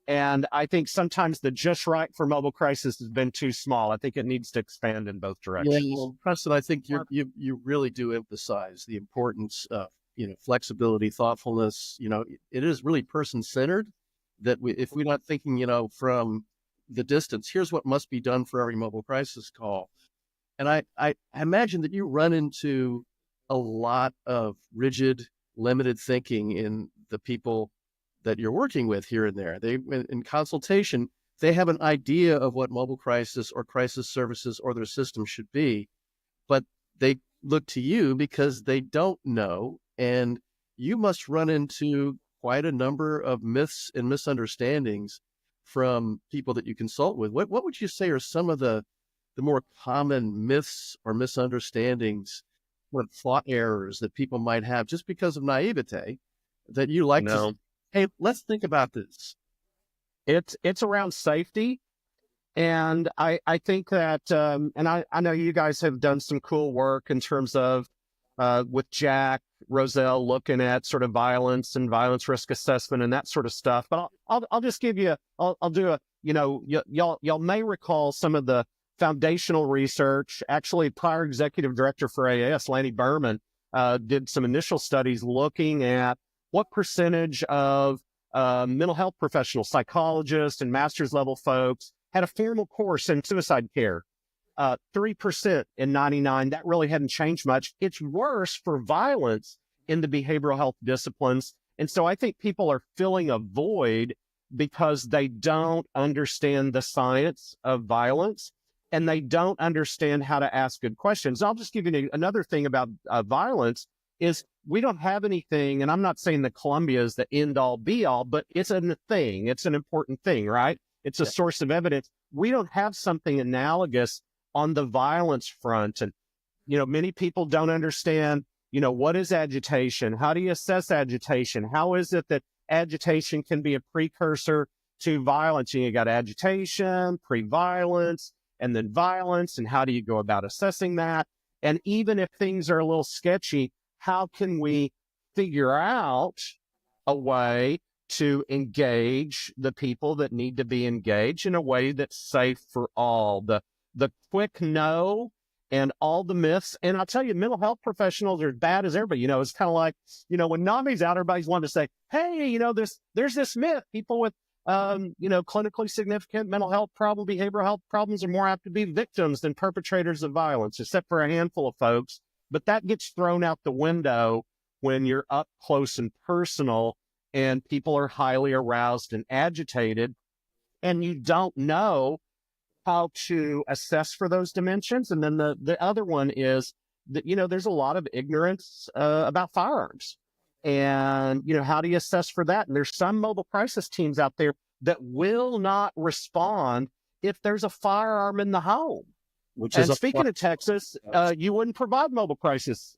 And I think sometimes the just right for mobile crisis has been too small. I think it needs to expand in both directions. Yeah, well, Preston, I think you really do emphasize the importance of flexibility, thoughtfulness. It is really person-centered. That if we're not thinking, from the distance, here's what must be done for every mobile crisis call. And I imagine that you run into a lot of rigid, limited thinking in the people that you're working with here and there. They, in consultation, they have an idea of what mobile crisis or crisis services or their system should be, but they look to you because they don't know. And you must run into quite a number of myths and misunderstandings from people that you consult with. What would you say are some of the more common myths or misunderstandings or thought errors that people might have just because of naivete that you like to say, hey, let's think about this? It's around safety. And I think that, and I know you guys have done some cool work in terms of, with Jack Roselle looking at sort of violence and violence risk assessment and that sort of stuff. But I'll just give you, I'll do a, y'all may recall some of the foundational research. Actually, prior executive director for AAS, Lanny Berman, did some initial studies looking at what percentage of mental health professionals, psychologists and master's level folks had a formal course in suicide care. 3% in 99. That really hadn't changed much. It's worse for violence in the behavioral health disciplines. And so I think people are filling a void because they don't understand the science of violence and they don't understand how to ask good questions. I'll just give you another thing about violence is we don't have anything, and I'm not saying that Columbia is the end all be all, but it's a thing. It's an important thing, right? It's a source of evidence. We don't have something analogous on the violence front. And, many people don't understand, what is agitation? How do you assess agitation? How is it that agitation can be a precursor to violence? You got agitation, pre-violence, and then violence. And how do you go about assessing that? And even if things are a little sketchy, how can we figure out a way to engage the people that need to be engaged in a way that's safe for all? The quick no and all the myths. And I'll tell you, mental health professionals are as bad as everybody. It's kind of like, when NAMI's out, everybody's wanting to say, hey, there's this myth. People with, clinically significant mental health behavioral health problems are more apt to be victims than perpetrators of violence, except for a handful of folks. But that gets thrown out the window when you're up close and personal and people are highly aroused and agitated and you don't know how to assess for those dimensions. And then the other one is that, there's a lot of ignorance about firearms. And, how do you assess for that? And there's some mobile crisis teams out there that will not respond if there's a firearm in the home. Speaking of Texas, you wouldn't provide mobile crisis.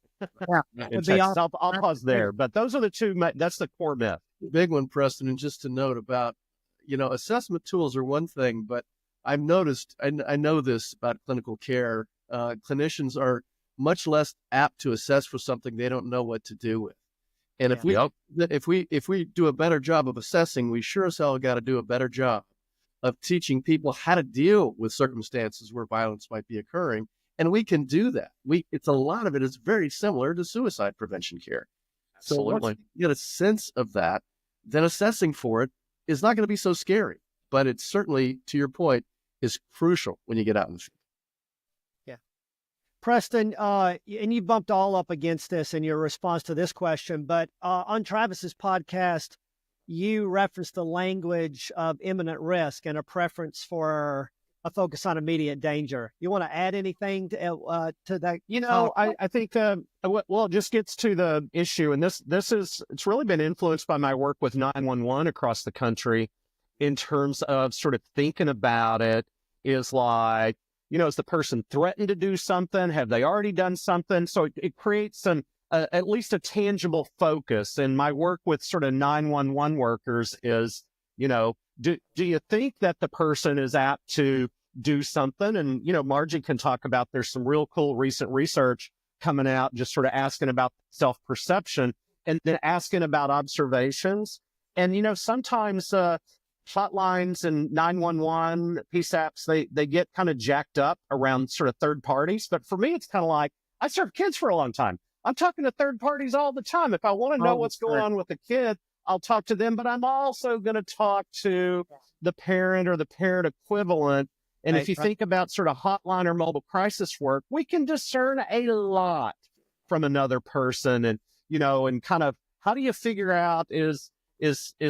In Texas. I'll pause there. But those are the two, that's the core myth. Big one, Preston. And just to note about, assessment tools are one thing, but I've noticed, I know this about clinical care, clinicians are much less apt to assess for something they don't know what to do with. And if we do a better job of assessing, we sure as hell got to do a better job of teaching people how to deal with circumstances where violence might be occurring. And we can do that. It's a lot of it is very similar to suicide prevention care. Absolutely. So once you get a sense of that, then assessing for it is not going to be so scary. But it's certainly, to your point, is crucial when you get out in the field. Yeah. Preston, and you bumped all up against this in your response to this question, but on Travis's podcast, you referenced the language of imminent risk and a preference for a focus on immediate danger. You want to add anything to that? I think, it just gets to the issue. And it's really been influenced by my work with 911 across the country in terms of sort of thinking about it is like, is the person threatened to do something? Have they already done something? So it creates at least a tangible focus. And my work with sort of 911 workers is, do you think that the person is apt to do something? And, Margie can talk about, there's some real cool recent research coming out, just sort of asking about self-perception and then asking about observations. And, sometimes hotlines and 911 PSAPs, they get kind of jacked up around sort of third parties. But for me, it's kind of like, I served kids for a long time. I'm talking to third parties all the time. If I want to know what's going on with a kid, I'll talk to them, but I'm also going to talk to the parent or the parent equivalent. And if you think about sort of hotline or mobile crisis work, we can discern a lot from another person. And, and kind of, how do you figure out is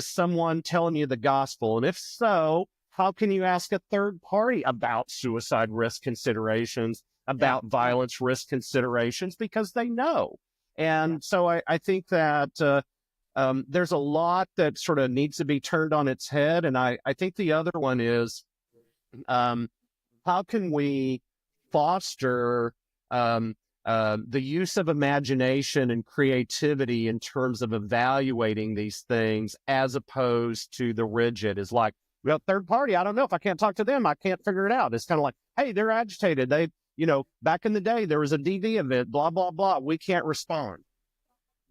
someone telling you the gospel? And if so, how can you ask a third party about suicide risk considerations, about violence risk considerations, because they know. And so I think that there's a lot that sort of needs to be turned on its head. And I think the other one is, how can we foster the use of imagination and creativity in terms of evaluating these things, as opposed to the rigid is like, well, third party, I don't know, if I can't talk to them, I can't figure it out. It's kind of like, hey, they're agitated. They, back in the day, there was a DV event, blah, blah, blah. We can't respond.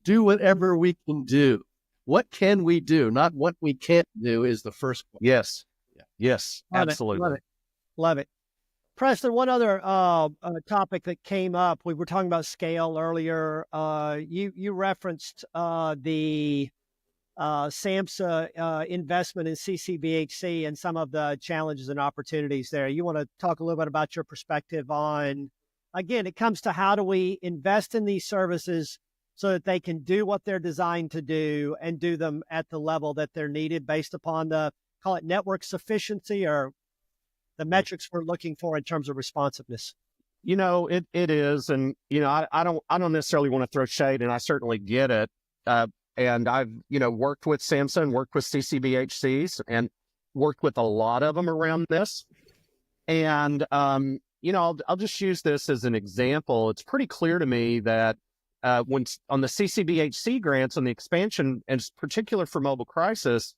Do whatever we can do. What can we do? Not what we can't do is the first question. Yes. Yeah. Yes, Love absolutely. Love it. Preston, one other topic that came up, we were talking about scale earlier. You referenced the SAMHSA investment in CCBHC and some of the challenges and opportunities there. You want to talk a little bit about your perspective on, again, it comes to how do we invest in these services so that they can do what they're designed to do and do them at the level that they're needed based upon the, call it network sufficiency, or the metrics we're looking for in terms of responsiveness. It is. And, I don't necessarily want to throw shade, and I certainly get it. And I've, worked with SAMHSA and worked with CCBHCs and worked with a lot of them around this. And, I'll just use this as an example. It's pretty clear to me that when on the CCBHC grants on the expansion, and it's particular for mobile crisis,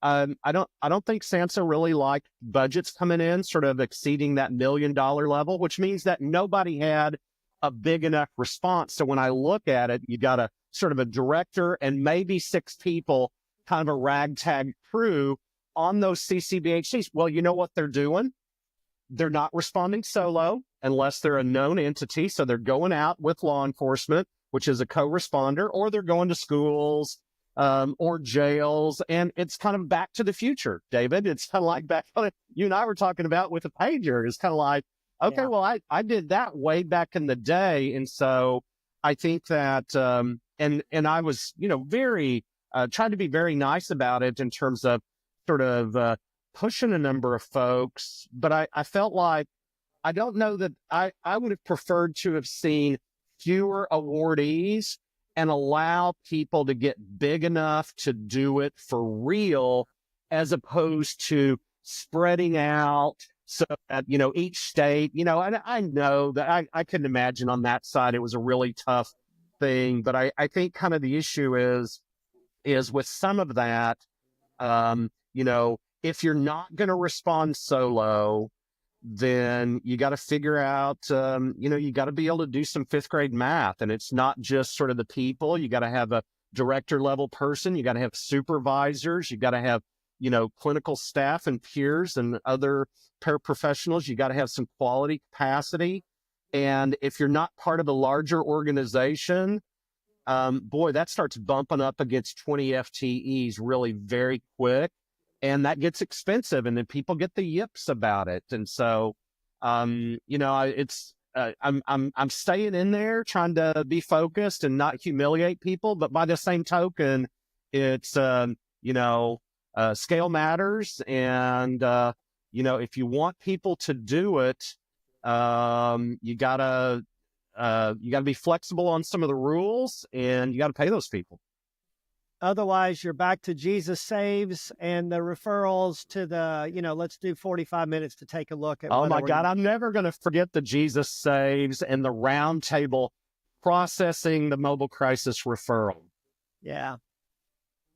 I don't think SAMHSA really liked budgets coming in sort of exceeding that $1 million level, which means that nobody had a big enough response. So when I look at it, you got a sort of a director and maybe 6 people, kind of a ragtag crew on those CCBHCs. Well, you know what they're doing? They're not responding solo unless they're a known entity. So they're going out with law enforcement, which is a co-responder, or they're going to schools, or jails. And it's kind of back to the future, David. It's kind of like back on you and I were talking about with a pager. It's kind of like, okay, well, I did that way back in the day. And so I think that, and I was, very, trying to be very nice about it in terms of sort of, pushing a number of folks, but I felt like, I don't know that I would have preferred to have seen fewer awardees and allow people to get big enough to do it for real, as opposed to spreading out so that, each state, and I know that I couldn't imagine on that side, it was a really tough thing. But I think kind of the issue is with some of that, if you're not going to respond solo, then you got to figure out, you got to be able to do some 5th grade math. And it's not just sort of the people. You got to have a director level person. You got to have supervisors. You got to have, clinical staff and peers and other paraprofessionals. You got to have some quality capacity. And if you're not part of a larger organization, boy, that starts bumping up against 20 FTEs really very quick. And that gets expensive, and then people get the yips about it. And so, it's I'm staying in there, trying to be focused and not humiliate people. But by the same token, it's scale matters, and if you want people to do it, you gotta be flexible on some of the rules, and you gotta pay those people. Otherwise, you're back to Jesus Saves and the referrals to the, let's do 45 minutes to take a look at. Oh my God, I'm never going to forget the Jesus Saves and the round table processing the mobile crisis referral. Yeah.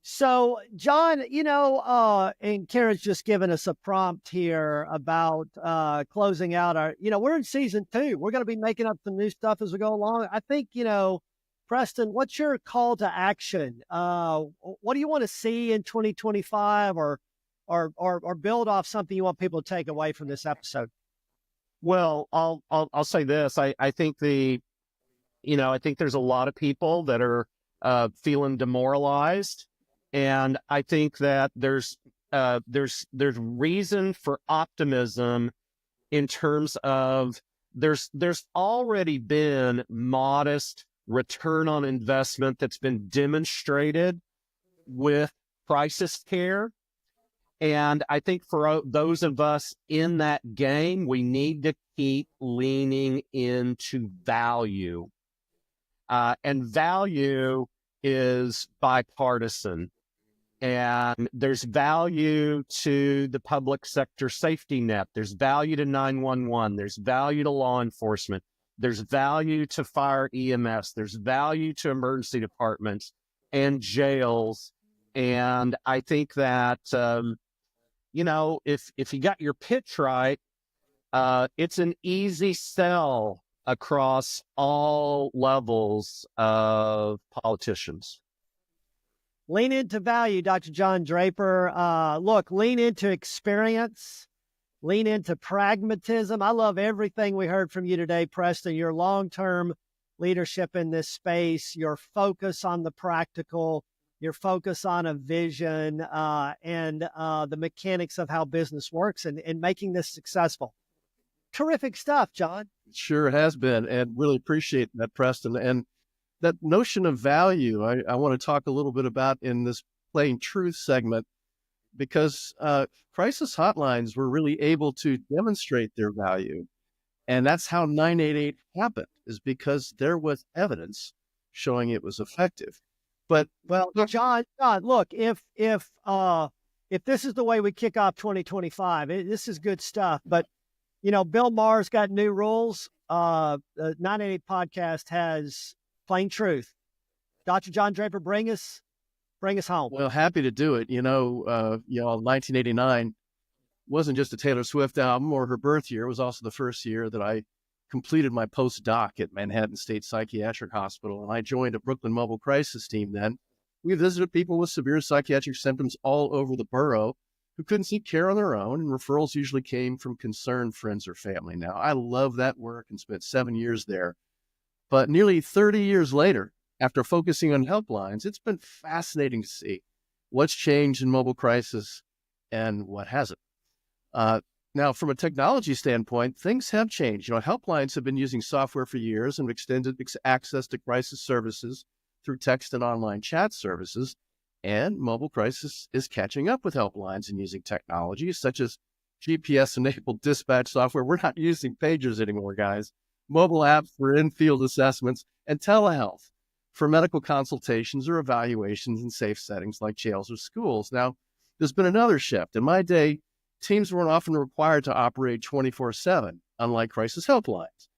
So, John, and Karen's just given us a prompt here about closing out our, we're in season 2. We're going to be making up some new stuff as we go along. I think, Preston, what's your call to action? What do you want to see in 2025, or build off something you want people to take away from this episode? Well, I'll say this. I think I think there's a lot of people that are feeling demoralized, and I think that there's reason for optimism in terms of there's already been modest return on investment that's been demonstrated with crisis care. And I think for those of us in that game, we need to keep leaning into value. And value is bipartisan. And there's value to the public sector safety net. There's value to 911. There's value to law enforcement. There's value to fire EMS. There's value to emergency departments and jails. And I think that, if you got your pitch right, it's an easy sell across all levels of politicians. Lean into value, Dr. John Draper. Look, lean into experience, lean into pragmatism. I love everything we heard from you today, Preston, your long-term leadership in this space, your focus on the practical, your focus on a vision, and the mechanics of how business works and making this successful. Terrific stuff, John. Sure has been, and really appreciate that, Preston. And that notion of value, I want to talk a little bit about in this Plain Truth segment, because crisis hotlines were really able to demonstrate their value. And that's how 988 happened, is because there was evidence showing it was effective. But well, John, look, if this is the way we kick off 2025, this is good stuff. But Bill Maher's got new rules. The 988 podcast has Plain Truth. Dr. John Draper, bring us home. Well, happy to do it. 1989 wasn't just a Taylor Swift album or her birth year. It was also the first year that I completed my postdoc at Manhattan State Psychiatric Hospital, and I joined a Brooklyn mobile crisis team then. We visited people with severe psychiatric symptoms all over the borough who couldn't seek care on their own, and referrals usually came from concerned friends or family. Now, I love that work and spent 7 years there. But nearly 30 years later, after focusing on helplines, it's been fascinating to see what's changed in mobile crisis and what hasn't. Now, from a technology standpoint, things have changed. Helplines have been using software for years and extended access to crisis services through text and online chat services. And mobile crisis is catching up with helplines and using technologies such as GPS-enabled dispatch software. We're not using pagers anymore, guys. Mobile apps for in-field assessments, and telehealth for medical consultations or evaluations in safe settings like jails or schools. Now, there's been another shift. In my day, teams weren't often required to operate 24/7, unlike crisis helplines.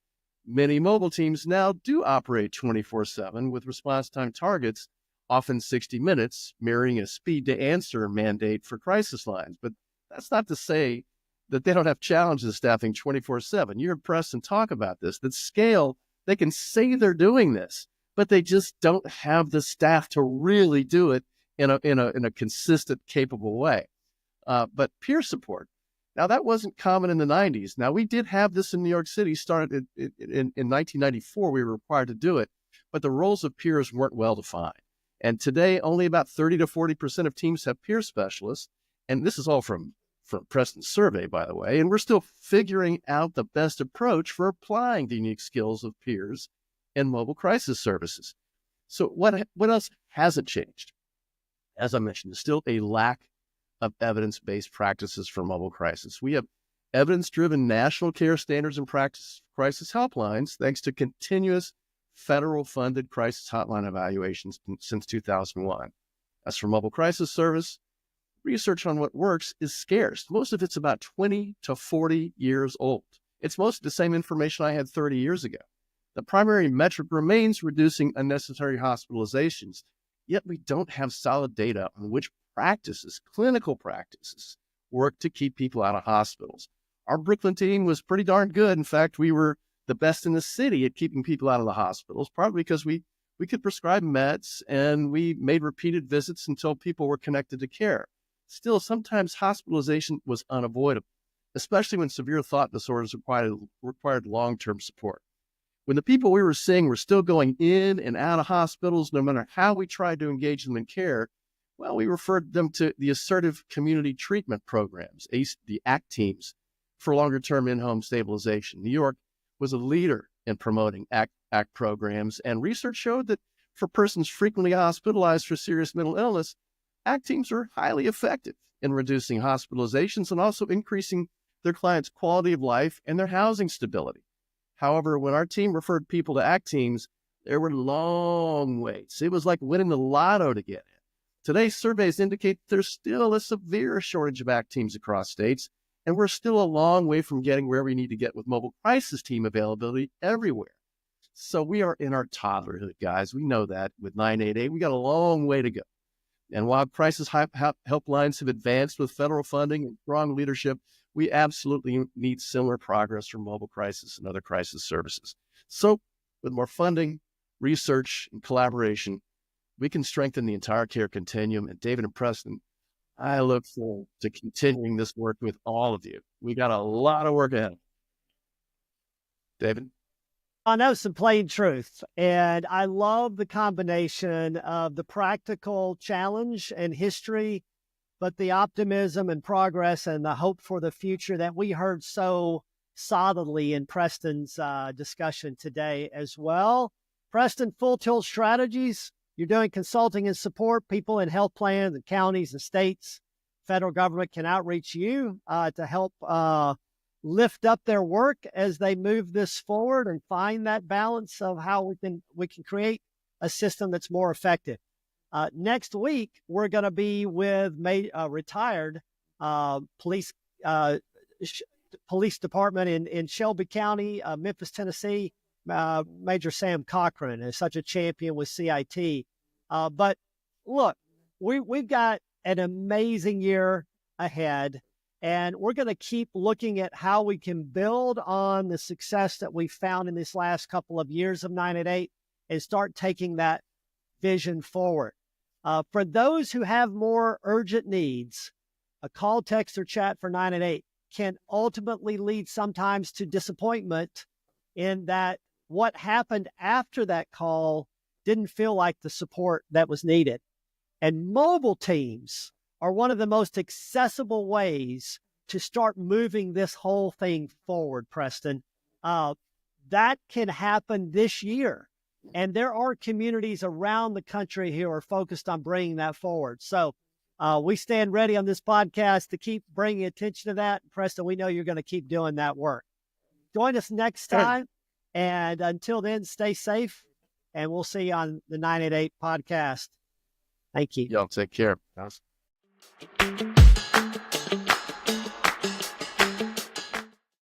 Many mobile teams now do operate 24/7 with response time targets, often 60 minutes, mirroring a speed-to-answer mandate for crisis lines. But that's not to say that they don't have challenges staffing 24/7. You heard Preston talk about this. That scale, they can say they're doing this, but they just don't have the staff to really do it in a consistent, capable way. But peer support, now that wasn't common in the 90s. Now we did have this in New York City, started in 1994, we were required to do it, but the roles of peers weren't well defined. And today, only about 30 to 40% of teams have peer specialists. And this is all from Preston's survey, by the way, and we're still figuring out the best approach for applying the unique skills of peers in mobile crisis services. So what else hasn't changed? As I mentioned, there's still a lack of evidence-based practices for mobile crisis. We have evidence-driven national care standards and practice crisis helplines, thanks to continuous federal-funded crisis hotline evaluations since 2001. As for mobile crisis service, research on what works is scarce. Most of it's about 20 to 40 years old. It's most of the same information I had 30 years ago. The primary metric remains reducing unnecessary hospitalizations, yet we don't have solid data on which practices, clinical practices, work to keep people out of hospitals. Our Brooklyn team was pretty darn good. In fact, we were the best in the city at keeping people out of the hospitals, partly because we could prescribe meds and we made repeated visits until people were connected to care. Still, sometimes hospitalization was unavoidable, especially when severe thought disorders required long-term support. When the people we were seeing were still going in and out of hospitals, no matter how we tried to engage them in care, well, we referred them to the assertive community treatment programs, the ACT teams, for longer-term in-home stabilization. New York was a leader in promoting ACT programs, and research showed that for persons frequently hospitalized for serious mental illness, ACT teams are highly effective in reducing hospitalizations and also increasing their clients' quality of life and their housing stability. However, when our team referred people to ACT teams, There were long waits. It was like winning the lotto to get in. Today's surveys indicate there's still a severe shortage of ACT teams across states, and we're still a long way from getting where we need to get with mobile crisis team availability everywhere. So we are in our toddlerhood, guys. We know that with 988. We got a long way to go. And while crisis helplines have advanced with federal funding and strong leadership, we absolutely need similar progress for mobile crisis and other crisis services. So with more funding, research, and collaboration, we can strengthen the entire care continuum. And David and Preston, I look forward to continuing this work with all of you. We got a lot of work ahead. David? I know some plain truth, and I love the combination of the practical challenge and history, but the optimism and progress and the hope for the future that we heard so solidly in Preston's discussion today as well. Preston, Full Tilt Strategies, you're doing consulting and support. People in health plans and counties and states, federal government can outreach you to help lift up their work as they move this forward and find that balance of how we can create a system that's more effective. Next week, we're going to be with retired police department in Shelby County, Memphis, Tennessee. Major Sam Cochran is such a champion with CIT. But look, we've got an amazing year ahead. And we're going to keep looking at how we can build on the success that we found in this last couple of years of 988 and start taking that vision forward. For those who have more urgent needs, a call, text, or chat for 988 can ultimately lead sometimes to disappointment in that what happened after that call didn't feel like the support that was needed. And mobile teams are one of the most accessible ways to start moving this whole thing forward, Preston. That can happen this year. And there are communities around the country who are focused on bringing that forward. So we stand ready on this podcast to keep bringing attention to that. Preston, we know you're going to keep doing that work. Join us next time. And until then, stay safe. And we'll see you on the 988 podcast. Thank you. Y'all take care.